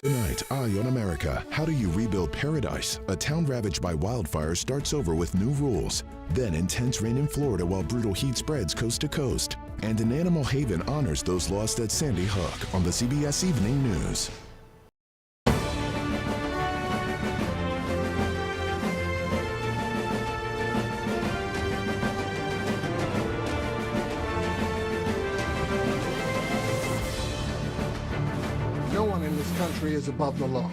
Tonight, Eye on America. How do you rebuild paradise? A town ravaged by wildfires starts over with new rules. Then intense rain in Florida while brutal heat spreads coast to coast. And an animal haven honors those lost at Sandy Hook on the CBS Evening News. No one in this country is above the law.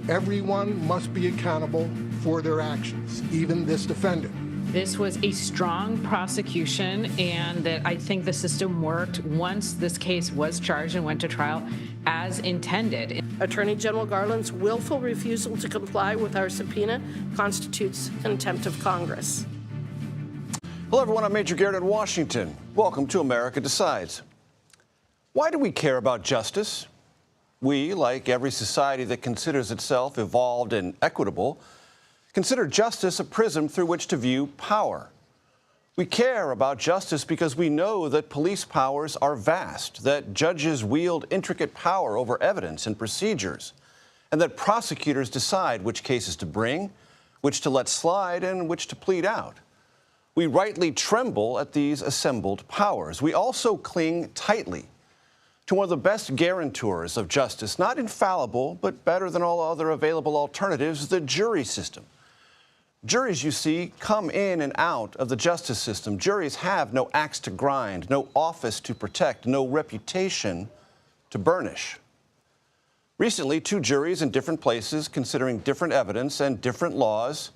Everyone must be accountable for their actions, even this defendant. This was a strong prosecution, and that I think the system worked once this case was charged and went to trial as intended. Attorney General Garland's willful refusal to comply with our subpoena constitutes contempt of Congress. Hello, everyone. I'm Major Garrett in Washington. Welcome to America Decides. Why do we care about justice? We, like every society that considers itself evolved and equitable, consider justice a prism through which to view power. We care about justice because we know that police powers are vast, that judges wield intricate power over evidence and procedures, and that prosecutors decide which cases to bring, which to let slide, and which to plead out. We rightly tremble at these assembled powers. We also cling tightly to one of the best guarantors of justice, not infallible, but better than all other available alternatives, the jury system. Juries, you see, come in and out of the justice system. Juries have no axe to grind, no office to protect, no reputation to burnish. Recently, two juries in different places, considering different evidence and different laws,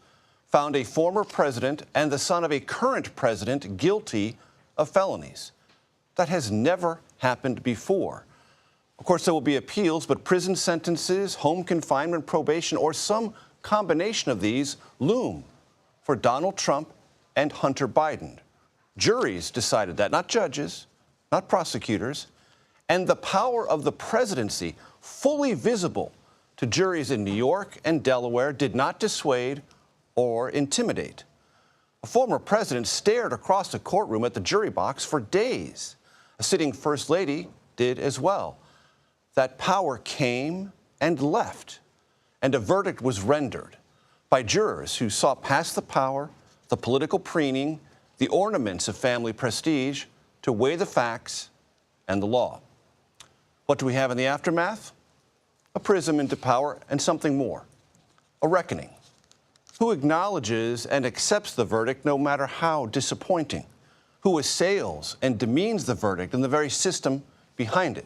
found a former president and the son of a current president guilty of felonies. That has never happened before. Of course, there will be appeals, but prison sentences, home confinement, probation, or some combination of these loom for Donald Trump and Hunter Biden. Juries decided that, not judges, not prosecutors, and the power of the presidency, fully visible to juries in New York and Delaware, did not dissuade or intimidate. A former president stared across the courtroom at the jury box for days. A sitting first lady did as well. That power came and left, and a verdict was rendered by jurors who saw past the power, the political preening, the ornaments of family prestige, to weigh the facts and the law. What do we have in the aftermath? A prism into power and something more, a reckoning. Who acknowledges and accepts the verdict no matter how disappointing? Who assails and demeans the verdict and the very system behind it?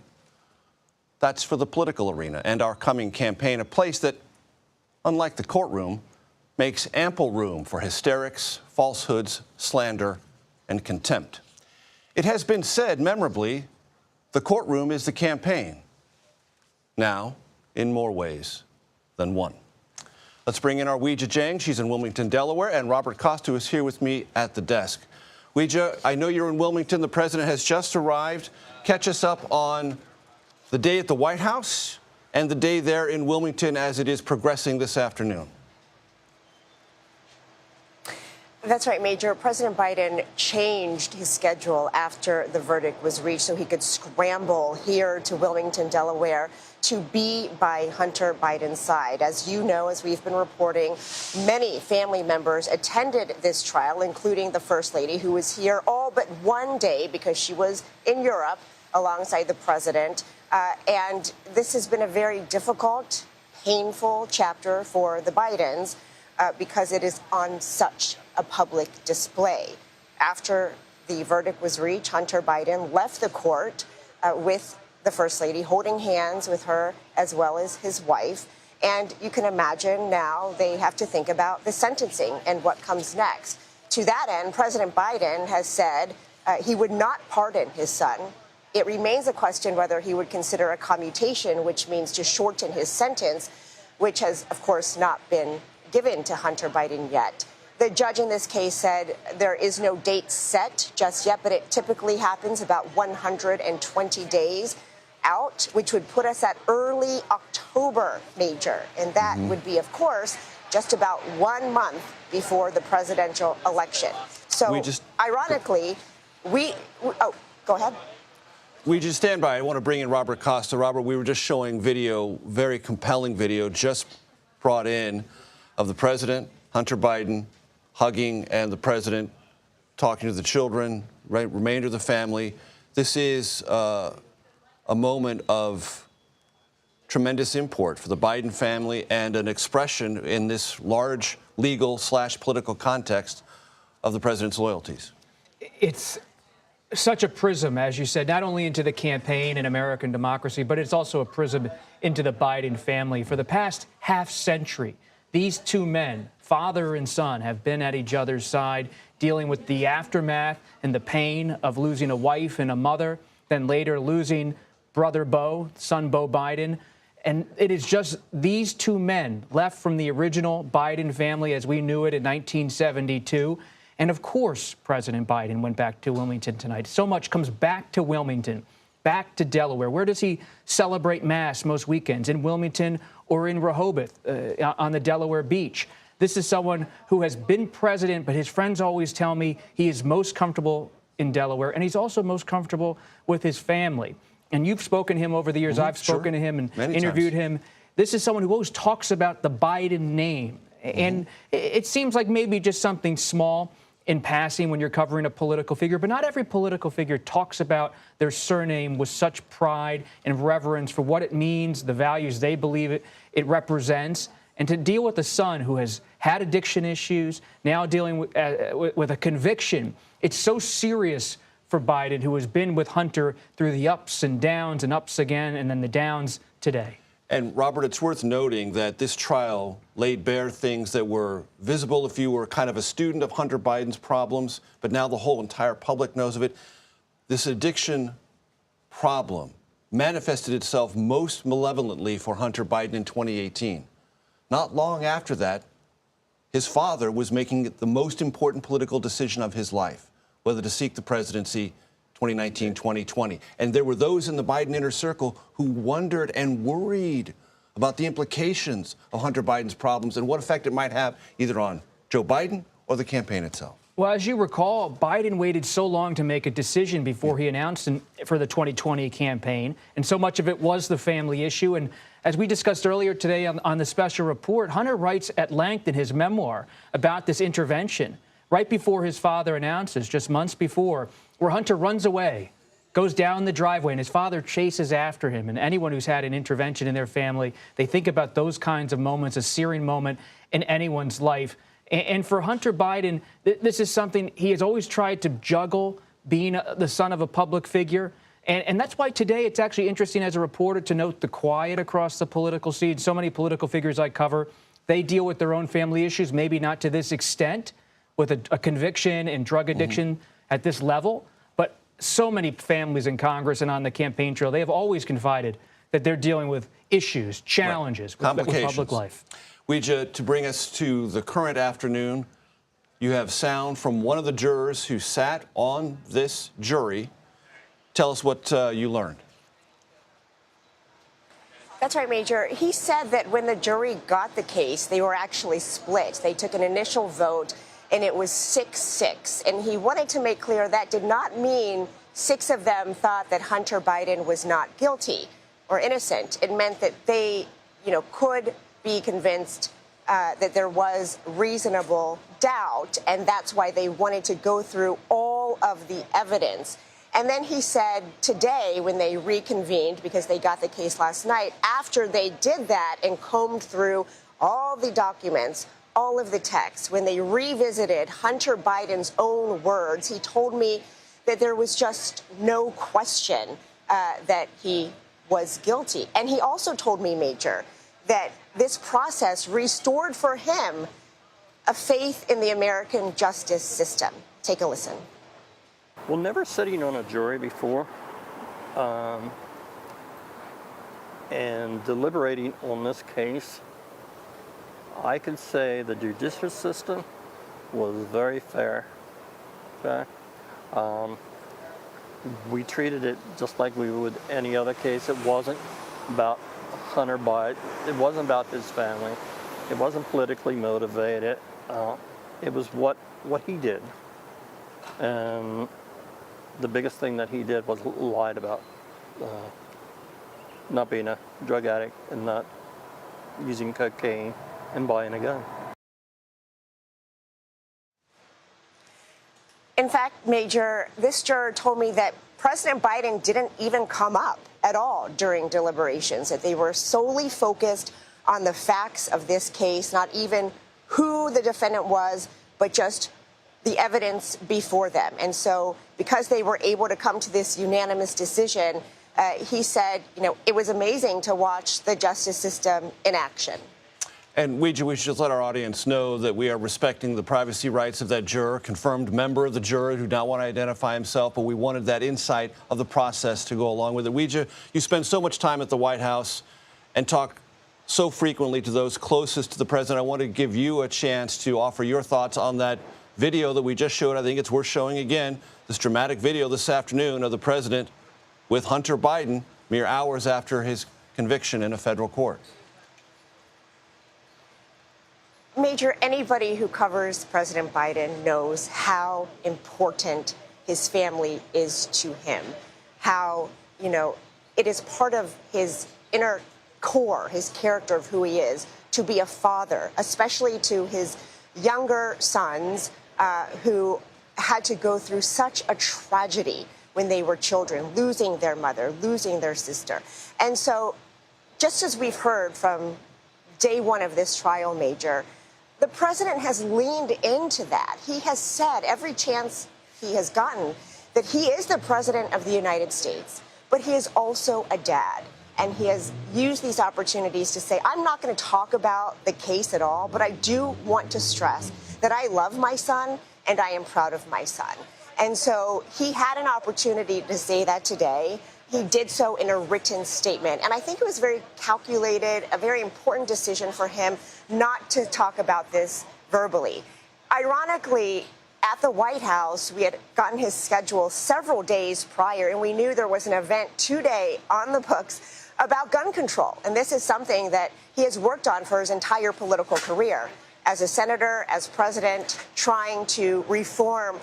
That's for the political arena and our coming campaign, a place that, unlike the courtroom, makes ample room for hysterics, falsehoods, slander, and contempt. It has been said memorably, the courtroom is the campaign. Now, in more ways than one. Let's bring in our Ouija Jang. She's in Wilmington, Delaware, and Robert Costa is here with me at the desk. Ouija, I know you're in Wilmington. The president has just arrived. Catch us up on the day at the White House and the day there in Wilmington as it is progressing this afternoon. That's right, Major. President Biden changed his schedule after the verdict was reached so he could scramble here to Wilmington, Delaware, to be by Hunter Biden's side. As you know, as we've been reporting, many family members attended this trial, including the First Lady, who was here all but one day because she was in Europe alongside the president. And this has been a very difficult, painful chapter for the Bidens because it is on such a public display. After the verdict was reached, Hunter Biden left the court with the First Lady, holding hands with her as well as his wife. And you can imagine now they have to think about the sentencing and what comes next. To that end, President Biden has said he would not pardon his son. It remains a question whether he would consider a commutation, which means to shorten his sentence, which has, of course, not been given to Hunter Biden yet. The judge in this case said there is no date set just yet, but it typically happens about 120 days out, which would put us at early October, Major. And that would be, of course, just about 1 month before the presidential election. So, ironically, oh, go ahead. We just stand by. I want to bring in Robert Costa. Robert, we were just showing video, very compelling video, just brought in of the president, Hunter Biden, hugging, and the president talking to the children, right, remainder of the family. This is a moment of tremendous import for the Biden family and an expression in this large legal/political context of the president's loyalties. It's such a prism, as you said, not only into the campaign and American democracy, but it's also a prism into the Biden family. For the past half century, these two men, father and son, have been at each other's side, dealing with the aftermath and the pain of losing a wife and a mother, then later losing brother Beau, son Beau Biden. And it is just these two men left from the original Biden family as we knew it in 1972. And of course, President Biden went back to Wilmington tonight. So much comes back to Wilmington, back to Delaware. Where does he celebrate Mass most weekends? In Wilmington or in Rehoboth on the Delaware beach? This is someone who has been president, but his friends always tell me he is most comfortable in Delaware, and he's also most comfortable with his family. And you've spoken to him over the years. I've spoken to him and interviewed him. This is someone who always talks about the Biden name. And it seems like maybe just something small in passing when you're covering a political figure, but not every political figure talks about their surname with such pride and reverence for what it means, the values they believe it represents. And to deal with a son who has had addiction issues, now dealing with a conviction, it's so serious for Biden, who has been with Hunter through the ups and downs and ups again and then the downs today. And Robert, it's worth noting that this trial laid bare things that were visible if you were kind of a student of Hunter Biden's problems, but now the whole entire public knows of it. This addiction problem manifested itself most malevolently for Hunter Biden in 2018. Not long after that, his father was making the most important political decision of his life, whether to seek the presidency 2019, 2020. And there were those in the Biden inner circle who wondered and worried about the implications of Hunter Biden's problems and what effect it might have either on Joe Biden or the campaign itself. Well, as you recall, Biden waited so long to make a decision before he announced for the 2020 campaign, and so much of it was the family issue. And as we discussed earlier today on the special report, Hunter writes at length in his memoir about this intervention right before his father announces, just months before, where Hunter runs away, goes down the driveway, and his father chases after him. And anyone who's had an intervention in their family, they think about those kinds of moments, a searing moment in anyone's life. And for Hunter Biden, this is something he has always tried to juggle, being the son of a public figure. And that's why today it's actually interesting as a reporter to note the quiet across the political scene. So many political figures I cover, they deal with their own family issues, maybe not to this extent, with a conviction and drug addiction at this level. But so many families in Congress and on the campaign trail, they have always confided that they're dealing with issues, challenges, with public life. To bring us to the current afternoon, you have sound from one of the jurors who sat on this jury. Tell us what you learned. That's right, Major. He said that when the jury got the case, they were actually split. They took an initial vote, and it was 6-6. And he wanted to make clear that did not mean 6 of them thought that Hunter Biden was not guilty or innocent. It meant that they, could be convinced that there was reasonable doubt, and that's why they wanted to go through all of the evidence. And then he said today, when they reconvened, because they got the case last night, after they did that and combed through all the documents, all of the texts, when they revisited Hunter Biden's own words, he told me that there was just no question that he was guilty. And he also told me, Major, that this process restored for him a faith in the American justice system. Take a listen. Well, never sitting on a jury before and deliberating on this case, I could say the judicial system was very fair. Okay? We treated it just like we would any other case. It wasn't about Hunter Biden. It wasn't about his family. It wasn't politically motivated. It was what he did. And the biggest thing that he did was lied about not being a drug addict and not using cocaine and buying a gun. In fact, Major, this juror told me that President Biden didn't even come up at all during deliberations, that they were solely focused on the facts of this case, not even who the defendant was, but just the evidence before them. And so because they were able to come to this unanimous decision, he said, it was amazing to watch the justice system in action. And we should just let our audience know that we are respecting the privacy rights of that juror, confirmed member of the jury who did not want to identify himself, but we wanted that insight of the process to go along with it. Ouija, you spend so much time at the White House and talk so frequently to those closest to the president. I want to give you a chance to offer your thoughts on that video that we just showed. I think it's worth showing again, this dramatic video this afternoon of the president with Hunter Biden mere hours after his conviction in a federal court. Major, anybody who covers President Biden knows how important his family is to him, how, it is part of his inner core, his character of who he is, to be a father, especially to his younger sons who had to go through such a tragedy when they were children, losing their mother, losing their sister. And so, just as we've heard from day one of this trial, Major, the president has leaned into that. He has said every chance he has gotten that he is the president of the United States, but he is also a dad. And he has used these opportunities to say, I'm not going to talk about the case at all, but I do want to stress that I love my son and I am proud of my son. And so he had an opportunity to say that today. He did so in a written statement. And I think it was very calculated, a very important decision for him not to talk about this verbally. Ironically, at the White House, we had gotten his schedule several days prior, and we knew there was an event today on the books about gun control. And this is something that he has worked on for his entire political career. As a senator, as president, trying to reform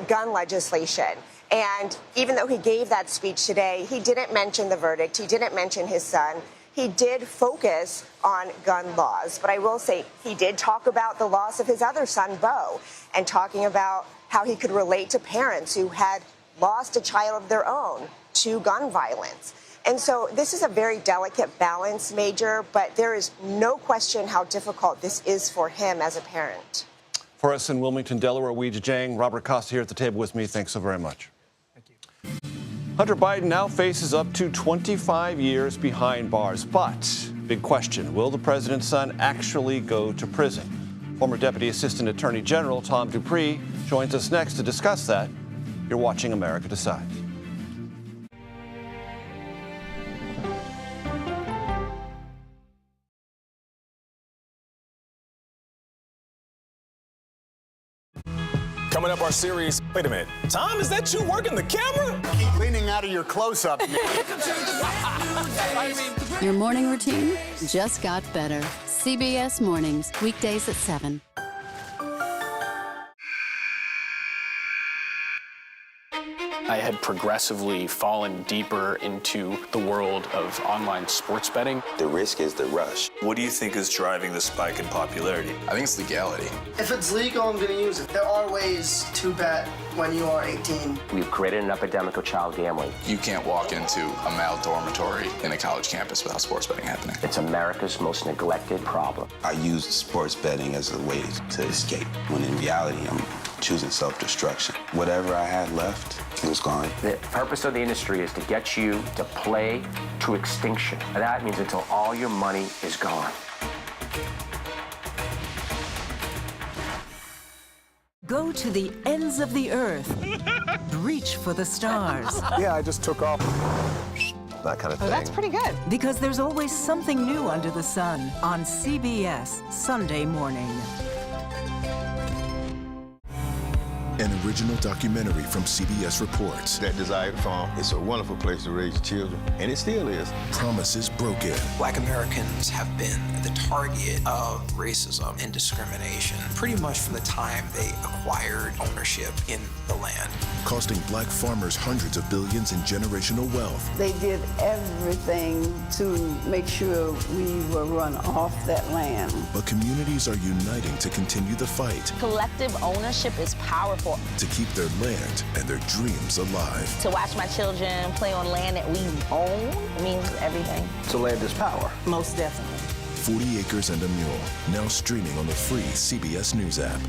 gun legislation. And even though he gave that speech today, he didn't mention the verdict. He didn't mention his son. He did focus on gun laws. But I will say he did talk about the loss of his other son, Beau, and talking about how he could relate to parents who had lost a child of their own to gun violence. And so this is a very delicate balance, Major, but there is no question how difficult this is for him as a parent. For us in Wilmington, Delaware, Ouija Jang, Robert Costa here at the table with me. Thanks so very much. Thank you. Hunter Biden now faces up to 25 years behind bars. But, big question, will the president's son actually go to prison? Former Deputy Assistant Attorney General Tom Dupree joins us next to discuss that. You're watching America Decides. Coming up, our series. Wait a minute. Tom, is that you working the camera? Keep leaning out of your close-up. Your morning routine just got better. CBS Mornings, weekdays at 7. I had progressively fallen deeper into the world of online sports betting. The risk is the rush. What do you think is driving the spike in popularity? I think it's legality. If it's legal, I'm going to use it. There are ways to bet when you are 18. We've created an epidemic of child gambling. You can't walk into a male dormitory in a college campus without sports betting happening. It's America's most neglected problem. I used sports betting as a way to escape, when in reality, I'm choosing self-destruction. Whatever I had left, it was gone. The purpose of the industry is to get you to play to extinction. And that means until all your money is gone. Go to the ends of the earth. Reach for the stars. Yeah, I just took off. That kind of thing. Oh, that's pretty good. Because there's always something new under the sun on CBS Sunday morning. An original documentary from CBS Reports. That desired farm, it's a wonderful place to raise children, and it still is. Promises broken. Black Americans have been the target of racism and discrimination pretty much from the time they acquired ownership in the land. Costing black farmers hundreds of billions in generational wealth. They did everything to make sure we were run off that land. But communities are uniting to continue the fight. Collective ownership is powerful. To keep their land and their dreams alive. To watch my children play on land that we own means everything. So land is power. Most definitely. 40 Acres and a Mule, now streaming on the free CBS News app.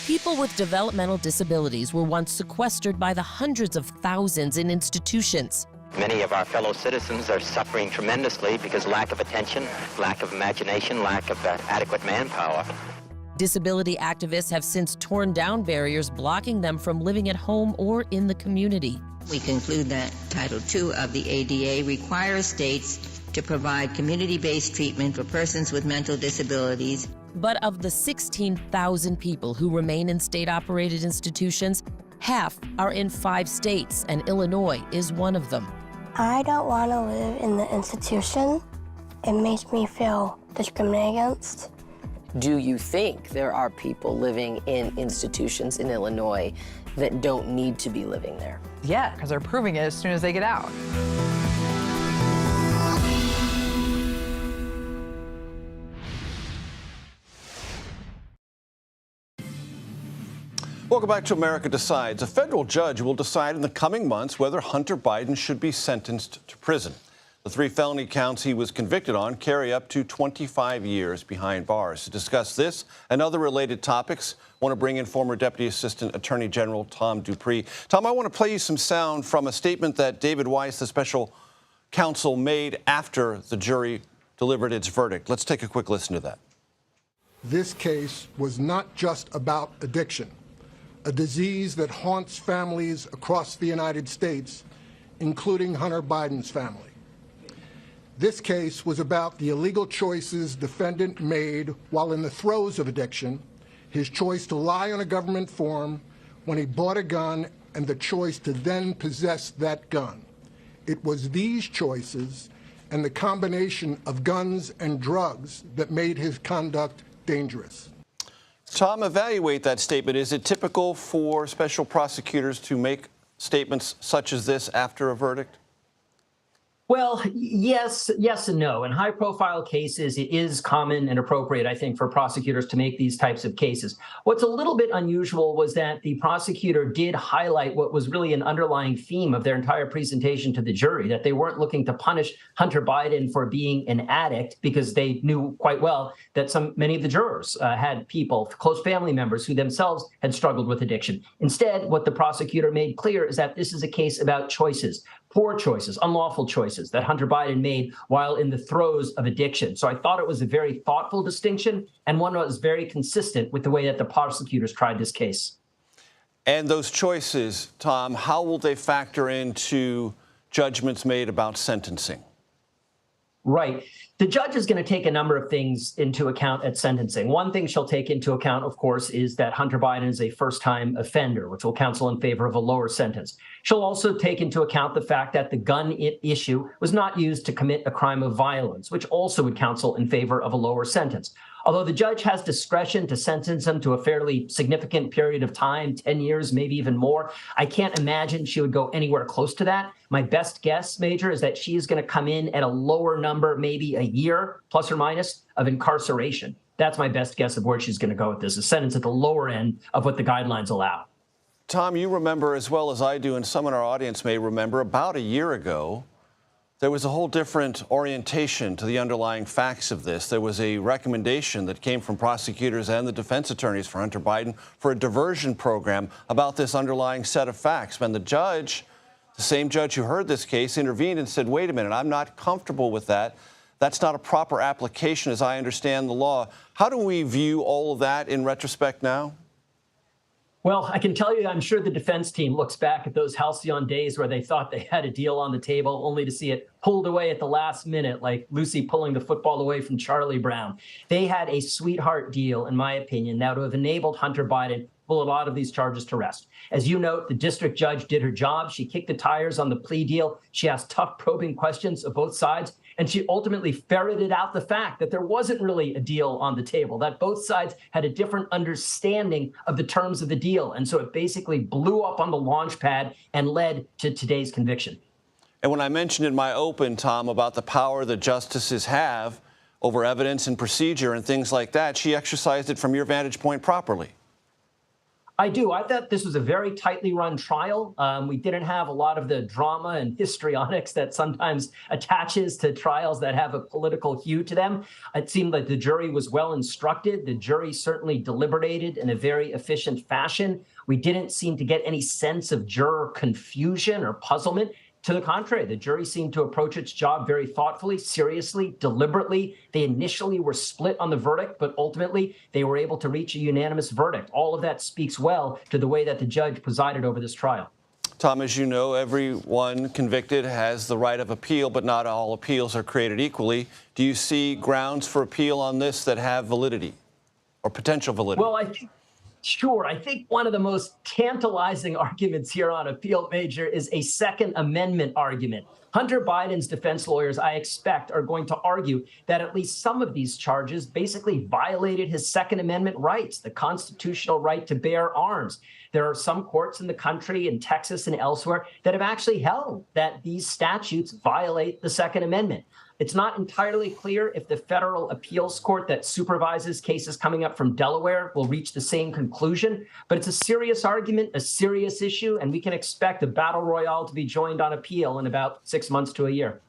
People with developmental disabilities were once sequestered by the hundreds of thousands in institutions. Many of our fellow citizens are suffering tremendously because lack of attention, lack of imagination, lack of adequate manpower. Disability activists have since torn down barriers blocking them from living at home or in the community. We conclude that Title II of the ADA requires states to provide community-based treatment for persons with mental disabilities. But of the 16,000 people who remain in state-operated institutions, half are in 5 states, and Illinois is one of them. I don't want to live in the institution. It makes me feel discriminated against. Do you think there are people living in institutions in Illinois that don't need to be living there? Yeah, because they're proving it as soon as they get out. Welcome back to America Decides. A federal judge will decide in the coming months whether Hunter Biden should be sentenced to prison. The 3 felony counts he was convicted on carry up to 25 years behind bars. To discuss this and other related topics, I want to bring in former Deputy Assistant Attorney General Tom Dupree. Tom, I want to play you some sound from a statement that David Weiss, the special counsel, made after the jury delivered its verdict. Let's take a quick listen to that. This case was not just about addiction, a disease that haunts families across the United States, including Hunter Biden's family. This case was about the illegal choices defendant made while in the throes of addiction, his choice to lie on a government form when he bought a gun, and the choice to then possess that gun. It was these choices and the combination of guns and drugs that made his conduct dangerous. Tom, evaluate that statement. Is it typical for special prosecutors to make statements such as this after a verdict? Well, yes and no. In high-profile cases, it is common and appropriate, I think, for prosecutors to make these types of cases. What's a little bit unusual was that the prosecutor did highlight what was really an underlying theme of their entire presentation to the jury, that they weren't looking to punish Hunter Biden for being an addict, because they knew quite well that many of the jurors had people, close family members, who themselves had struggled with addiction. Instead, what the prosecutor made clear is that this is a case about choices. Poor choices, unlawful choices that Hunter Biden made while in the throes of addiction. So I thought it was a very thoughtful distinction, and one that was very consistent with the way that the prosecutors tried this case. And those choices, Tom, how will they factor into judgments made about sentencing? Right. The judge is going to take a number of things into account at sentencing. One thing she'll take into account, of course, is that Hunter Biden is a first-time offender, which will counsel in favor of a lower sentence. She'll also take into account the fact that the gun issue was not used to commit a crime of violence, which also would counsel in favor of a lower sentence. Although the judge has discretion to sentence him to a fairly significant period of time, 10 years, maybe even more, I can't imagine she would go anywhere close to that. My best guess, Major, is that she is going to come in at a lower number, maybe a year, plus or minus, of incarceration. That's my best guess of where she's going to go with this, a sentence at the lower end of what the guidelines allow. Tom, you remember as well as I do, and some in our audience may remember, about a year ago, there was a whole different orientation to the underlying facts of this. There was a recommendation that came from prosecutors and the defense attorneys for Hunter Biden for a diversion program about this underlying set of facts. When the judge, the same judge who heard this case, intervened and said, wait a minute, I'm not comfortable with that. That's not a proper application as I understand the law. How do we view all of that in retrospect now? Well, I can tell you, I'm sure the defense team looks back at those halcyon days where they thought they had a deal on the table only to see it pulled away at the last minute, like Lucy pulling the football away from Charlie Brown. They had a sweetheart deal, in my opinion, now to have enabled Hunter Biden to pull a lot of these charges to rest. As you note, the district judge did her job. She kicked the tires on the plea deal. She asked tough, probing questions of both sides. And she ultimately ferreted out the fact that there wasn't really a deal on the table, that both sides had a different understanding of the terms of the deal. And so it basically blew up on the launch pad and led to today's conviction. And when I mentioned in my open, Tom, about the power that justices have over evidence and procedure and things like that, she exercised it from your vantage point properly. I do. I thought this was a very tightly run trial. We didn't have a lot of the drama and histrionics that sometimes attaches to trials that have a political hue to them. It seemed like the jury was well instructed. The jury certainly deliberated in a very efficient fashion. We didn't seem to get any sense of juror confusion or puzzlement. To the contrary, the jury seemed to approach its job very thoughtfully, seriously, deliberately. They initially were split on the verdict, but ultimately they were able to reach a unanimous verdict. All of that speaks well to the way that the judge presided over this trial. Tom, as you know, everyone convicted has the right of appeal, but not all appeals are created equally. Do you see grounds for appeal on this that have validity or potential validity? Well, Sure. I think one of the most tantalizing arguments here on appeal, Major, is a Second Amendment argument. Hunter Biden's defense lawyers, I expect, are going to argue that at least some of these charges basically violated his Second Amendment rights, the constitutional right to bear arms. There are some courts in the country, in Texas and elsewhere, that have actually held that these statutes violate the Second Amendment. It's not entirely clear if the federal appeals court that supervises cases coming up from Delaware will reach the same conclusion, but it's a serious argument, a serious issue, and we can expect a battle royale to be joined on appeal in about 6 months to a year.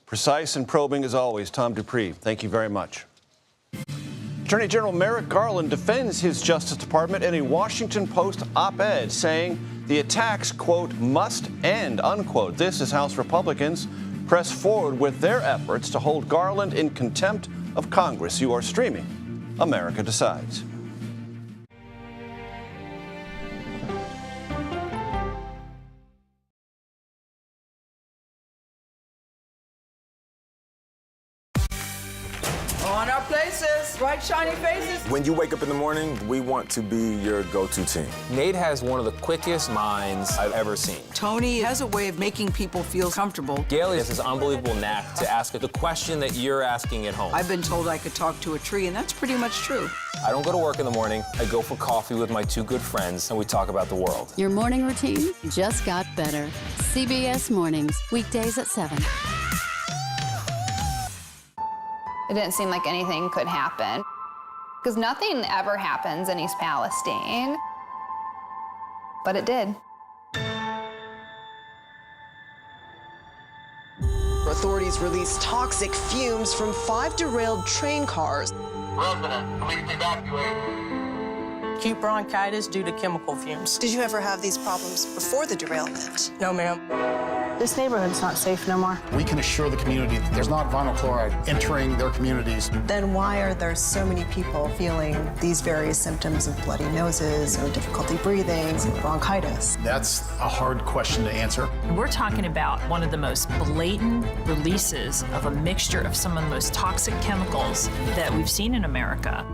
Precise and probing as always. Tom Dupree, thank you very much. Attorney General Merrick Garland defends his Justice Department in a Washington Post op-ed saying the attacks, quote, must end, unquote. This is House Republicans press forward with their efforts to hold Garland in contempt of Congress. You are streaming America Decides. On our places, bright shiny faces. When you wake up in the morning, we want to be your go-to team. Nate has one of the quickest minds I've ever seen. Tony has a way of making people feel comfortable. Gail has this unbelievable knack to ask the question that you're asking at home. I've been told I could talk to a tree, and that's pretty much true. I don't go to work in the morning. I go for coffee with my two good friends, and we talk about the world. Your morning routine just got better. CBS Mornings, weekdays at 7. It didn't seem like anything could happen, because nothing ever happens in East Palestine, but it did. Authorities released toxic fumes from 5 derailed train cars. Resident, please evacuate. Acute bronchitis due to chemical fumes. Did you ever have these problems before the derailment? No, ma'am. This neighborhood's not safe no more. We can assure the community that there's not vinyl chloride entering their communities. Then why are there so many people feeling these various symptoms of bloody noses or difficulty breathing, bronchitis? That's a hard question to answer. We're talking about one of the most blatant releases of a mixture of some of the most toxic chemicals that we've seen in America.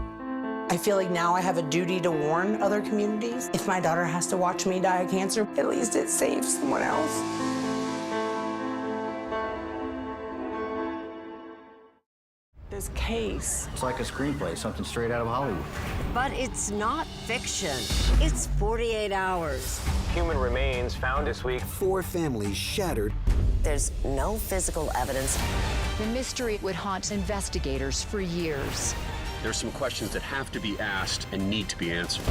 I feel like now I have a duty to warn other communities. If my daughter has to watch me die of cancer, at least it saves someone else. This case. It's like a screenplay, something straight out of Hollywood. But it's not fiction. It's 48 hours. Human remains found this week. 4 families shattered. There's no physical evidence. The mystery would haunt investigators for years. There's some questions that have to be asked and need to be answered.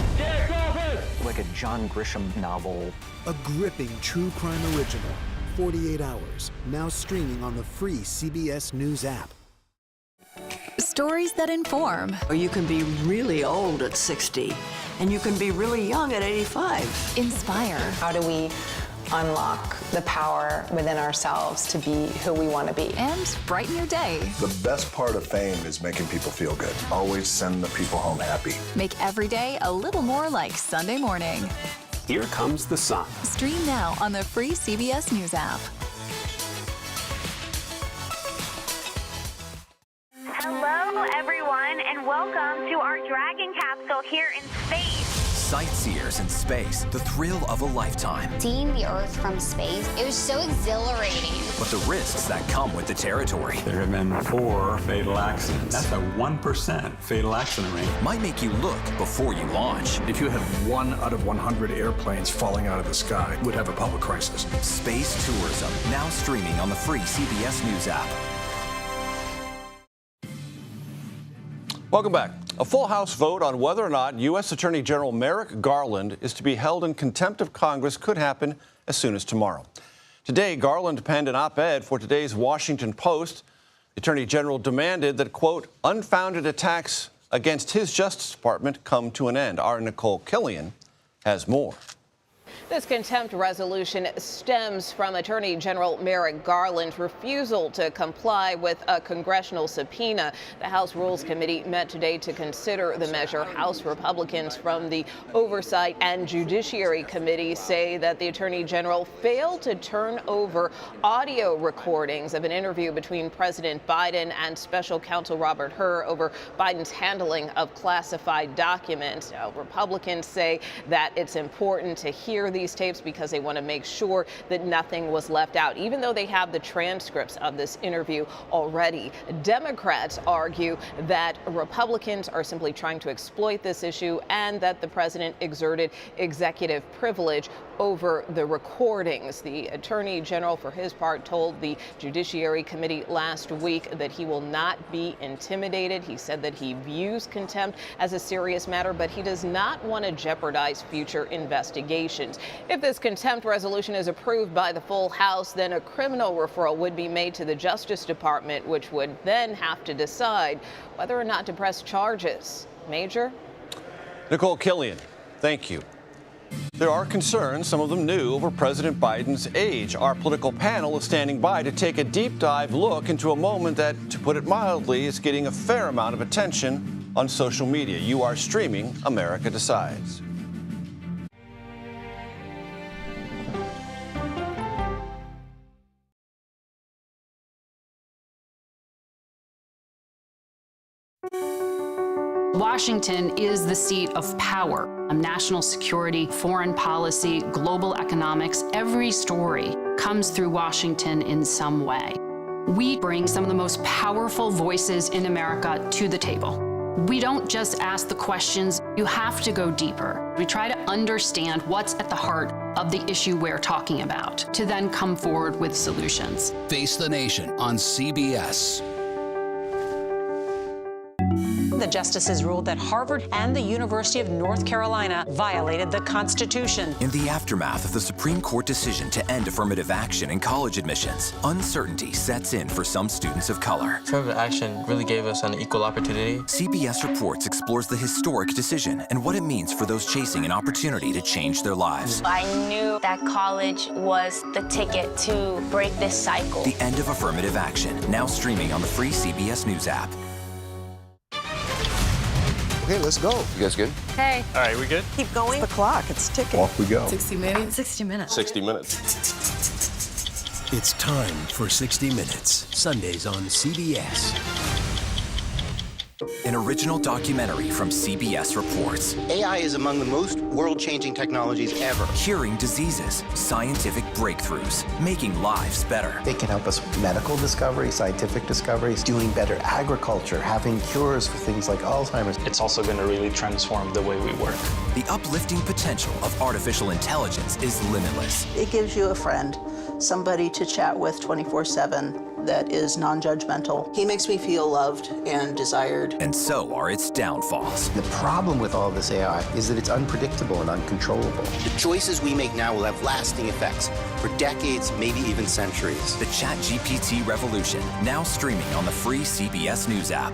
Like a John Grisham novel. A gripping true crime original. 48 hours. Now streaming on the free CBS News app. Stories that inform. Or you can be really old at 60, and you can be really young at 85. Inspire. How do we unlock the power within ourselves to be who we want to be. And brighten your day. The best part of fame is making people feel good. Always send the people home happy. Make every day a little more like Sunday morning. Here comes the sun. Stream now on the free CBS News app. Hello, everyone, and welcome to our Dragon capsule here in space. Sightseers in space, the thrill of a lifetime. Seeing the Earth from space, it was so exhilarating. But the risks that come with the territory. There have been 4 fatal accidents. That's a 1% fatal accident rate. Might make you look before you launch. If you had 1 out of 100 airplanes falling out of the sky, we'd have a public crisis. Space tourism, now streaming on the free CBS News app. Welcome back. A full House vote on whether or not U.S. Attorney General Merrick Garland is to be held in contempt of Congress could happen as soon as tomorrow. Today, Garland penned an op-ed for today's Washington Post. The Attorney General demanded that, quote, unfounded attacks against his Justice Department come to an end. Our Nicole Killian has more. This contempt resolution stems from Attorney General Merrick Garland's refusal to comply with a congressional subpoena. The House Rules Committee met today to consider the measure. House Republicans from the Oversight and Judiciary Committee say that the Attorney General failed to turn over audio recordings of an interview between President Biden and Special Counsel Robert Hur over Biden's handling of classified documents. Republicans say that it's important to hear these tapes because they want to make sure that nothing was left out, even though they have the transcripts of this interview already. Democrats argue that Republicans are simply trying to exploit this issue and that the president exerted executive privilege over the recordings. The Attorney General, for his part, told the Judiciary Committee last week that he will not be intimidated. He said that he views contempt as a serious matter, but he does not want to jeopardize future investigations. If this contempt resolution is approved by the full House, then a criminal referral would be made to the Justice Department, which would then have to decide whether or not to press charges. Major? Nicole Killian, thank you. There are concerns, some of them new, over President Biden's age. Our political panel is standing by to take a deep dive look into a moment that, to put it mildly, is getting a fair amount of attention on social media. You are streaming America Decides. Washington is the seat of power. National security, foreign policy, global economics, every story comes through Washington in some way. We bring some of the most powerful voices in America to the table. We don't just ask the questions, you have to go deeper. We try to understand what's at the heart of the issue we're talking about, to then come forward with solutions. Face the Nation on CBS. The justices ruled that Harvard and the University of North Carolina violated the Constitution. In the aftermath of the Supreme Court decision to end affirmative action in college admissions, uncertainty sets in for some students of color. Affirmative action really gave us an equal opportunity. CBS Reports explores the historic decision and what it means for those chasing an opportunity to change their lives. I knew that college was the ticket to break this cycle. The end of affirmative action, now streaming on the free CBS News app. Okay, let's go. You guys good? Hey. All right, we good? Keep going. The clock, it's ticking. Off we go. 60 minutes. 60 minutes. 60 minutes. It's time for 60 Minutes, Sundays on CBS. An original documentary from CBS Reports. AI is among the most world-changing technologies ever. Curing diseases, scientific breakthroughs, making lives better. They can help us with medical discoveries, scientific discoveries, doing better agriculture, having cures for things like Alzheimer's. It's also going to really transform the way we work. The uplifting potential of artificial intelligence is limitless. It gives you a friend, somebody to chat with 24/7 that is non-judgmental. He makes me feel loved and desired. And so are its downfalls. The problem with all this AI is that it's unpredictable and uncontrollable. The choices we make now will have lasting effects for decades, maybe even centuries. The ChatGPT revolution, now streaming on the free CBS News app.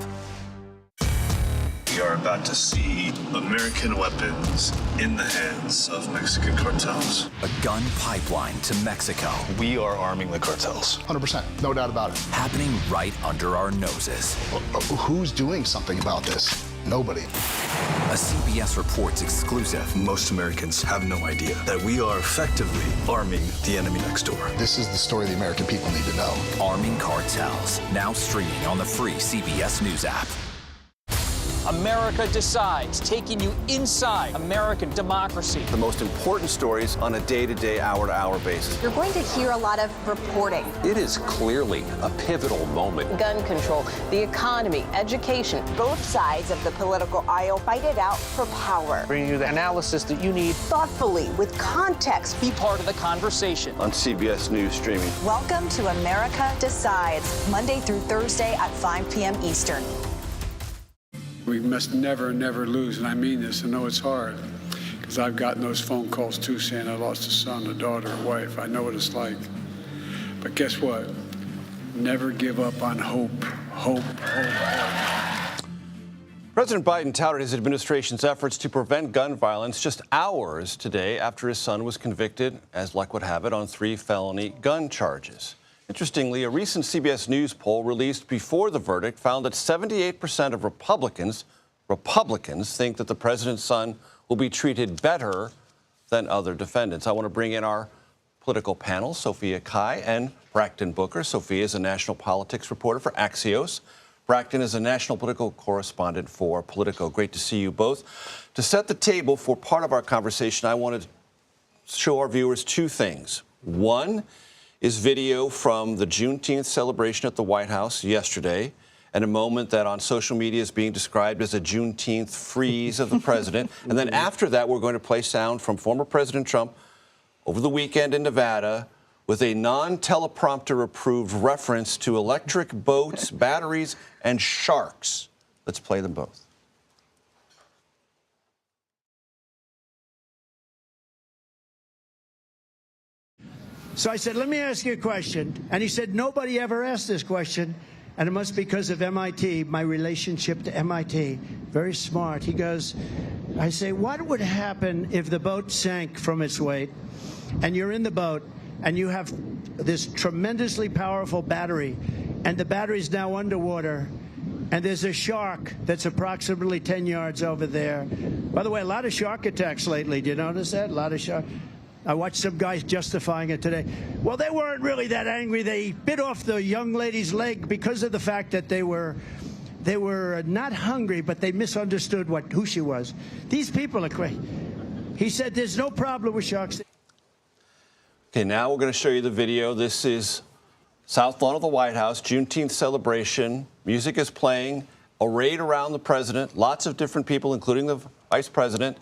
we are about to see American weapons in the hands of Mexican cartels. A gun pipeline to Mexico. We are arming the cartels. 100%, no doubt about it. Happening right under our noses. Who's doing something about this? Nobody. A CBS Reports exclusive. Most Americans have no idea that we are effectively arming the enemy next door. This is the story the American people need to know. Arming cartels. Now streaming on the free CBS News app. America Decides, taking you inside American democracy. The most important stories on a day-to-day, hour-to-hour basis. You're going to hear a lot of reporting. It is clearly a pivotal moment. Gun control, the economy, education. Both sides of the political aisle fight it out for power. Bringing you the analysis that you need. Thoughtfully, with context. Be part of the conversation. On CBS News Streaming. Welcome to America Decides, Monday through Thursday at 5 p.m. Eastern. We must never, never lose, and I mean this. I know it's hard, because I've gotten those phone calls too saying I lost a son, a daughter, a wife. I know what it's like. But guess what? Never give up on hope. Hope, hope, hope. President Biden touted his administration's efforts to prevent gun violence just hours today after his son was convicted, as luck would have it, on 3 felony gun charges. Interestingly, a recent CBS News poll released before the verdict found that 78% of Republicans think that the president's son will be treated better than other defendants. I want to bring in our political panel, Sophia Kai and Braxton Booker. Sophia is a national politics reporter for Axios. Braxton is a national political correspondent for Politico. Great to see you both. To set the table for part of our conversation, I want to show our viewers 2 things. One is video from the Juneteenth celebration at the White House yesterday, and a moment that on social media is being described as a Juneteenth freeze of the president. And then after that, we're going to play sound from former President Trump over the weekend in Nevada with a non-teleprompter-approved reference to electric boats, batteries, and sharks. Let's play them both. So I said, let me ask you a question. And he said, nobody ever asked this question. And it must be because of MIT, my relationship to MIT. Very smart. He goes, I say, what would happen if the boat sank from its weight and you're in the boat and you have this tremendously powerful battery and the battery's now underwater and there's a shark that's approximately 10 yards over there. By the way, a lot of shark attacks lately. Do you notice that? A lot of shark. I watched some guys justifying it today. Well, they weren't really that angry. They bit off the young lady's leg because of the fact that they were not hungry, but they misunderstood who she was. These people are crazy. He said there's no problem with sharks. Okay, now we're going to show you the video. This is South Lawn of the White House, Juneteenth celebration. Music is playing, arrayed around the president, lots of different people, including the vice president.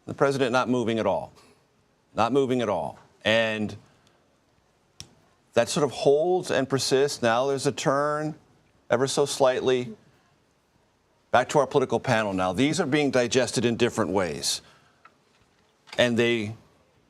The president not moving at all. Not moving at all. And that sort of holds and persists. Now there's a turn, ever so slightly. Back to our political panel now. These are being digested in different ways. And they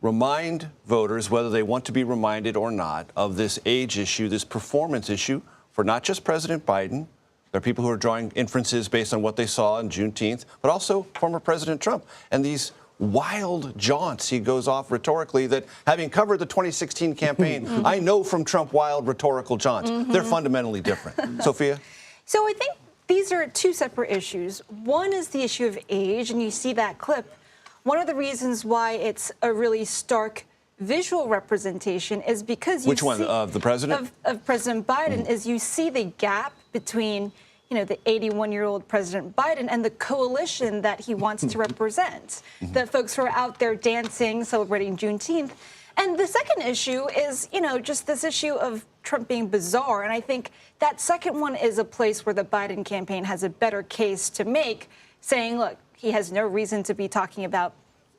remind voters, whether they want to be reminded or not, of this age issue, this performance issue for not just President Biden. There are people who are drawing inferences based on what they saw on Juneteenth, but also former President Trump. And these wild jaunts he goes off rhetorically that, having covered the 2016 campaign, I know from Trump wild rhetorical jaunts. They're fundamentally different. Sophia? So I think these are 2 separate issues. One is the issue of age, and you see that clip. One of the reasons why it's a really stark visual representation is because you Which one, of the president? Of President Biden, is you see the gap between the 81-year-old President Biden and the coalition that he wants to represent, the folks who are out there dancing, celebrating Juneteenth. And the second issue is, just this issue of Trump being bizarre. And I think that second one is a place where the Biden campaign has a better case to make, saying, look, he has no reason to be talking about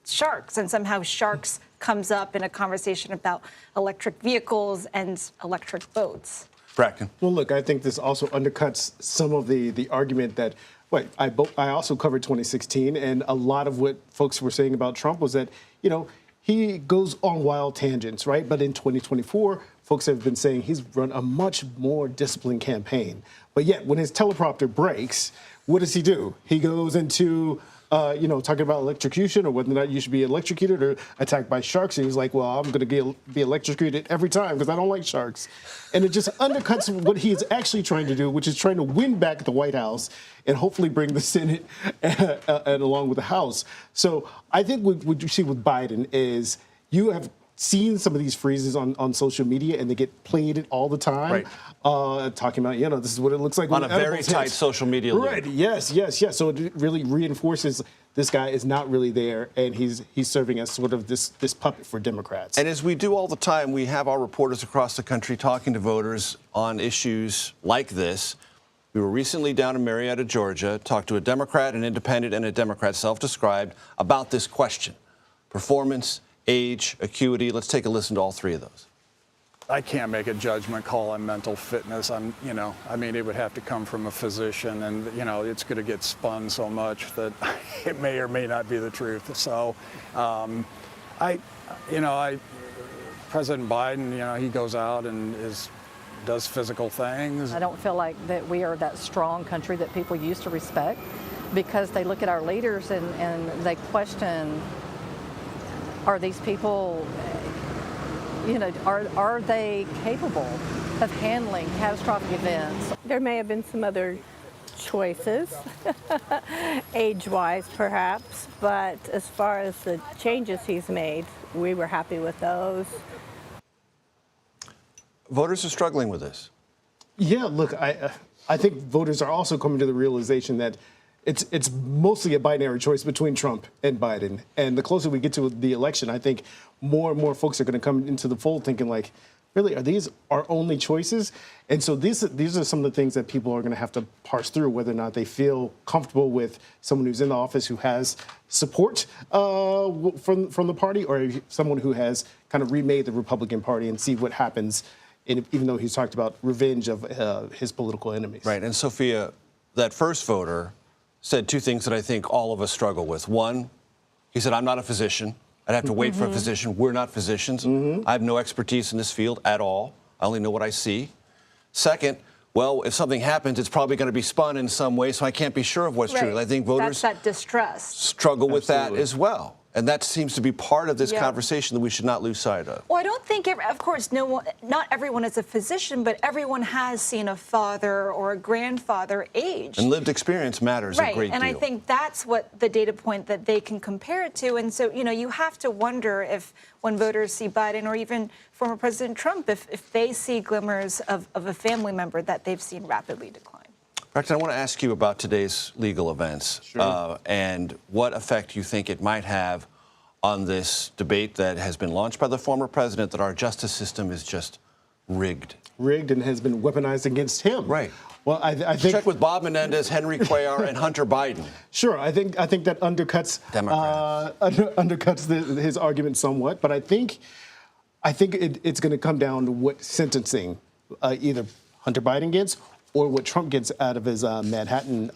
sharks, and somehow sharks comes up in a conversation about electric vehicles and electric boats. Braxton. Well, look, I think this also undercuts some of the argument that, I also covered 2016, and a lot of what folks were saying about Trump was that, he goes on wild tangents, right? But in 2024, folks have been saying he's run a much more disciplined campaign. But yet, when his teleprompter breaks, what does he do? He goes into, talking about electrocution or whether or not you should be electrocuted or attacked by sharks. And he's like, well, I'm going to be electrocuted every time because I don't like sharks. And it just undercuts what he's actually trying to do, which is trying to win back the White House and hopefully bring the Senate and along with the House. So I think what you see with Biden is you have seen some of these phrases on social media, and they get played all the time, talking about, this is what it looks like on a very tight social media loop. Right, yes. So it really reinforces this guy is not really there, and he's serving as sort of this puppet for Democrats. And as we do all the time, we have our reporters across the country talking to voters on issues like this. We were recently down in Marietta, Georgia, talked to a Democrat, an independent, and a Democrat self-described about this question: performance, age, acuity. Let's take a listen to all three of those. I can't make a judgment call on mental fitness. It would have to come from a physician, and, it's going to get spun so much that it may or may not be the truth. So, President Biden, he goes out and does physical things. I don't feel like that we are that strong country that people used to respect, because they look at our leaders and they question, are these people, are they capable of handling catastrophic events? There may have been some other choices, age-wise perhaps, but as far as the changes he's made, we were happy with those. Voters are struggling with this. Yeah, look, I think voters are also coming to the realization that it's mostly a binary choice between Trump and Biden. And the closer we get to the election, I think more and more folks are going to come into the fold thinking like, really, are these our only choices? And so these are some of the things that people are going to have to parse through, whether or not they feel comfortable with someone who's in the office who has support from the party, or someone who has kind of remade the Republican Party, and see what happens, even though he's talked about revenge of his political enemies. Right. And Sophia, that first voter said two things that I think all of us struggle with. One, he said, I'm not a physician. I'd have to wait for a physician. We're not physicians. I have no expertise in this field at all. I only know what I see. Second, well, if something happens, it's probably going to be spun in some way, so I can't be sure of what's true. I think voters that's that distrust. Struggle with that as well. And that seems to be part of this conversation that we should not lose sight of. Well, I don't think, of course, not everyone is a physician, but everyone has seen a father or a grandfather age. And lived experience matters a great deal. And I think that's what the data point that they can compare it to. And so, you have to wonder if when voters see Biden or even former President Trump, if they see glimmers of a family member that they've seen rapidly decline. Braxton, I want to ask you about today's legal events and what effect you think it might have on this debate that has been launched by the former president that our justice system is just rigged. Rigged and has been weaponized against him. Right. Well, I think check with Bob Menendez, Henry Cuellar, and Hunter Biden. Sure, I think that undercuts his argument somewhat, but I think it's going to come down to what sentencing either Hunter Biden gets or what Trump gets out of his Manhattan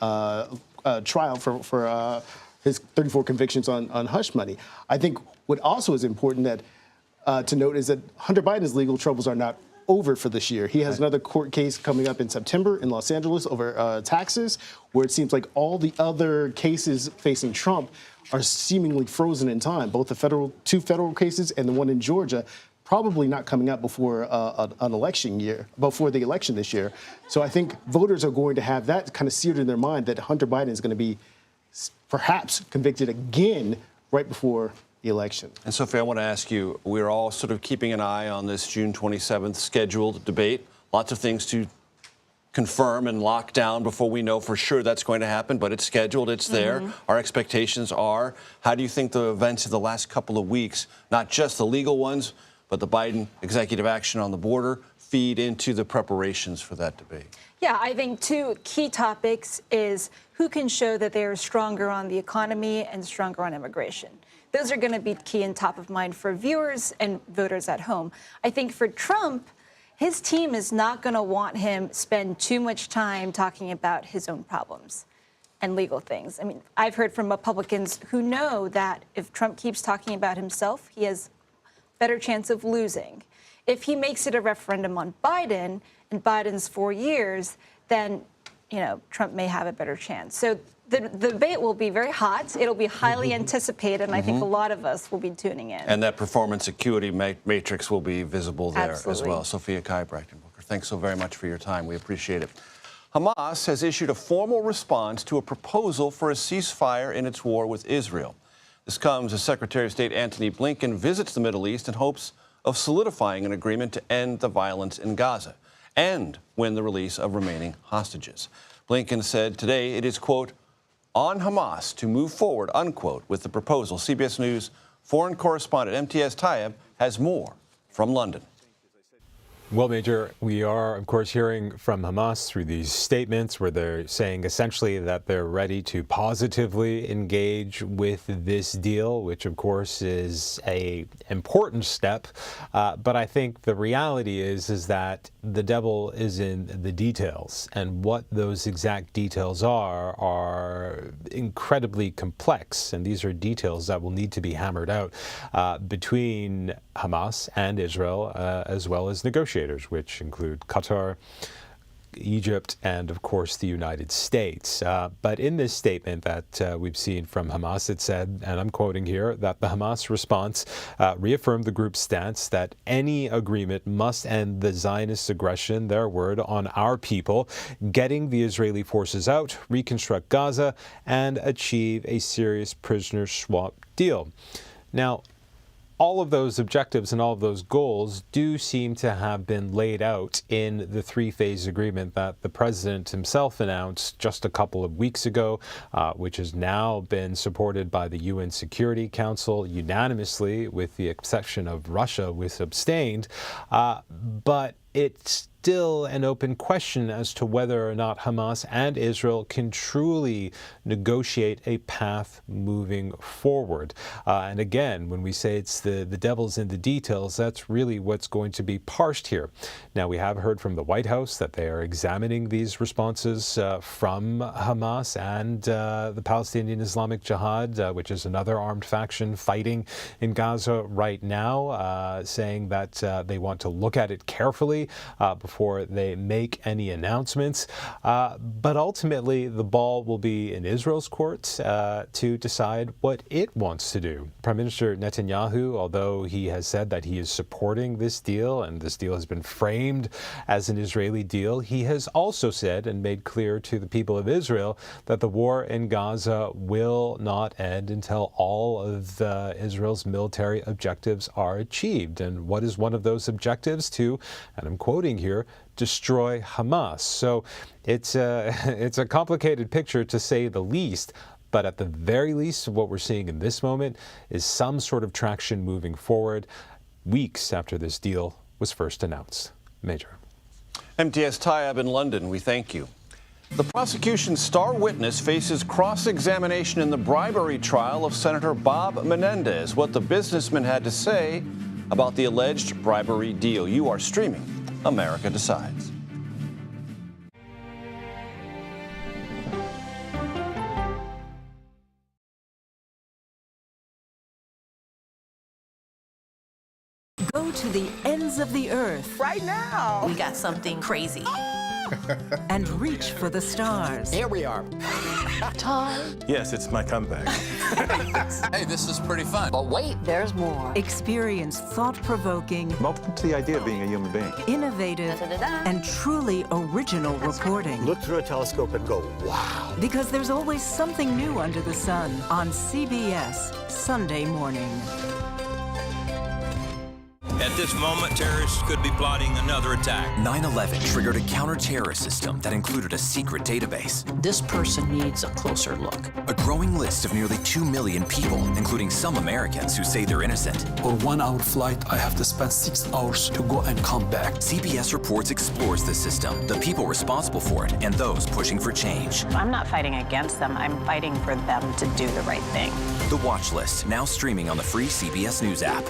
trial for his 34 convictions on hush money. I think what also is important to note is that Hunter Biden's legal troubles are not over for this year. He has another court case coming up in September in Los Angeles over taxes, where it seems like all the other cases facing Trump are seemingly frozen in time, both the two federal cases and the one in Georgia, probably not coming up before an election year, before the election this year. So I think voters are going to have that kind of seared in their mind that Hunter Biden is going to be perhaps convicted again right before the election. And Sophie, I want to ask you, we're all sort of keeping an eye on this June 27th scheduled debate. Lots of things to confirm and lock down before we know for sure that's going to happen, but it's scheduled, it's there. Our expectations are. How do you think the events of the last couple of weeks, not just the legal ones, but the Biden executive action on the border, feed into the preparations for that debate? Yeah, I think two key topics is who can show that they are stronger on the economy and stronger on immigration. Those are going to be key and top of mind for viewers and voters at home. I think for Trump, his team is not going to want him spend too much time talking about his own problems and legal things. I mean, I've heard from Republicans who know that if Trump keeps talking about himself, he has better chance of losing. If he makes it a referendum on Biden and Biden's 4 years, then, Trump may have a better chance. So the debate will be very hot. It'll be highly anticipated, and I think a lot of us will be tuning in. And that performance acuity matrix will be visible there as Absolutely. well. Sophia Kai-Brachtenbucher, thanks so very much for your time. We appreciate it. Hamas has issued a formal response to a proposal for a ceasefire in its war with Israel. This comes as Secretary of State Antony Blinken visits the Middle East in hopes of solidifying an agreement to end the violence in Gaza and win the release of remaining hostages. Blinken said today it is, quote, on Hamas to move forward, unquote, with the proposal. CBS News foreign correspondent MTS Tayeb has more from London. Well, Major, we are, of course, hearing from Hamas through these statements where they're saying essentially that they're ready to positively engage with this deal, which, of course, is an important step. But I think the reality is that the devil is in the details, and what those exact details are incredibly complex. And these are details that will need to be hammered out between Hamas and Israel, as well as negotiators, which include Qatar, Egypt, and of course the United States. But in this statement that we've seen from Hamas, it said, and I'm quoting here, that the Hamas response reaffirmed the group's stance that any agreement must end the Zionist aggression, their word, on our people, getting the Israeli forces out, reconstruct Gaza, and achieve a serious prisoner swap deal. Now, all of those objectives and all of those goals do seem to have been laid out in the three-phase agreement that the president himself announced just a couple of weeks ago, which has now been supported by the UN Security Council unanimously, with the exception of Russia, which abstained. But it's still an open question as to whether or not Hamas and Israel can truly negotiate a path moving forward. And again, when we say it's the devil's in the details, that's really what's going to be parsed here. Now, we have heard from the White House that they are examining these responses from Hamas and the Palestinian Islamic Jihad, which is another armed faction fighting in Gaza right now, saying that they want to look at it carefully before they make any announcements. But ultimately, the ball will be in Israel's courts to decide what it wants to do. Prime Minister Netanyahu, although he has said that he is supporting this deal, and this deal has been framed as an Israeli deal, he has also said and made clear to the people of Israel that the war in Gaza will not end until all of Israel's military objectives are achieved. And what is one of those objectives? To, and I'm quoting here, destroy Hamas. So it's a complicated picture, to say the least. But at the very least, what we're seeing in this moment is some sort of traction moving forward weeks after this deal was first announced. Major. MTS Tayeb in London, we thank you. The prosecution's star witness faces cross-examination in the bribery trial of Senator Bob Menendez. What the businessman had to say about the alleged bribery deal. You are streaming America Decides. Go to the ends of the earth. Right now. We got something crazy. And reach for the stars. Here we are. Time. Yes, it's my comeback. Hey, this is pretty fun. But wait, there's more. Experience thought-provoking. I'm open to the idea of being a human being. Innovative and truly original reporting. Look through a telescope and go, wow. Because there's always something new under the sun on CBS Sunday morning. At this moment, terrorists could be plotting another attack. 9/11 triggered a counter-terrorist system that included a secret database. This person needs a closer look. A growing list of nearly 2 million people, including some Americans who say they're innocent. For 1 hour flight, I have to spend 6 hours to go and come back. CBS Reports explores the system, the people responsible for it, and those pushing for change. I'm not fighting against them. I'm fighting for them to do the right thing. The Watch List, now streaming on the free CBS News app.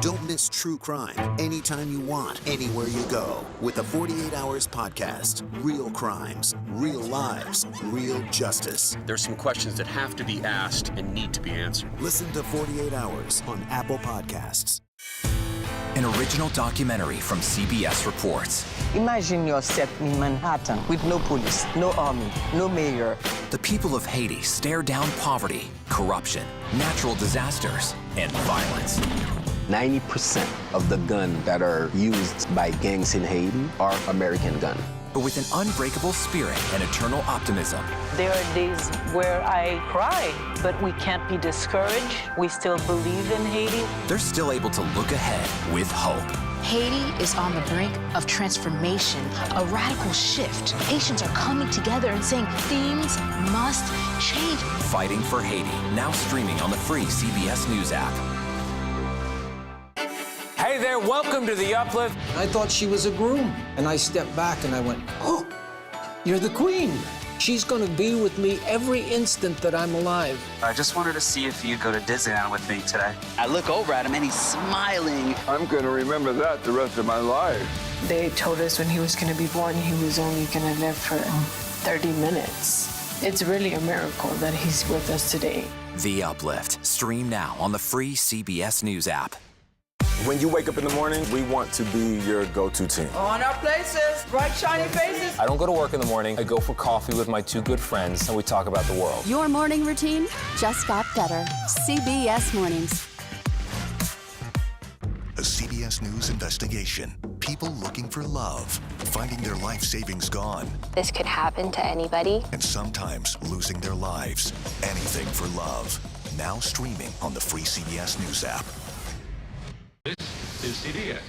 Don't miss true crime anytime you want, anywhere you go, with the 48 Hours podcast. Real crimes, real lives, real justice. There's some questions that have to be asked and need to be answered. Listen to 48 Hours on Apple Podcasts. An original documentary from CBS Reports. Imagine yourself in Manhattan with no police, no army, no mayor. The people of Haiti stare down poverty, corruption, natural disasters, and violence. 90% of the guns that are used by gangs in Haiti are American guns. But with an unbreakable spirit and eternal optimism. There are days where I cry, but we can't be discouraged. We still believe in Haiti. They're still able to look ahead with hope. Haiti is on the brink of transformation, a radical shift. Haitians are coming together and saying things must change. Fighting for Haiti, now streaming on the free CBS News app. Hey there, welcome to The Uplift. I thought she was a groom, and I stepped back and I went, oh, you're the queen. She's going to be with me every instant that I'm alive. I just wanted to see if you'd go to Disneyland with me today. I look over at him and he's smiling. I'm going to remember that the rest of my life. They told us when he was going to be born, he was only going to live for 30 minutes. It's really a miracle that he's with us today. The Uplift. Stream now on the free CBS News app. When you wake up in the morning, we want to be your go-to team. On our places, bright, shiny faces. I don't go to work in the morning. I go for coffee with my two good friends, and we talk about the world. Your morning routine just got better. CBS Mornings. A CBS News investigation. People looking for love, finding their life savings gone. This could happen to anybody. And sometimes losing their lives. Anything for love. Now streaming on the free CBS News app. This is CBS.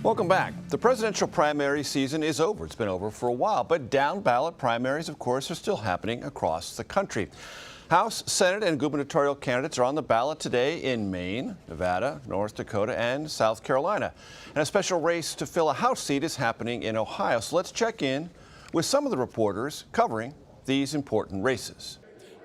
Welcome back. The presidential primary season is over. It's been over for a while, but down-ballot primaries, of course, are still happening across the country. House, Senate, and gubernatorial candidates are on the ballot today in Maine, Nevada, North Dakota, and South Carolina. And a special race to fill a House seat is happening in Ohio. So let's check in with some of the reporters covering these important races.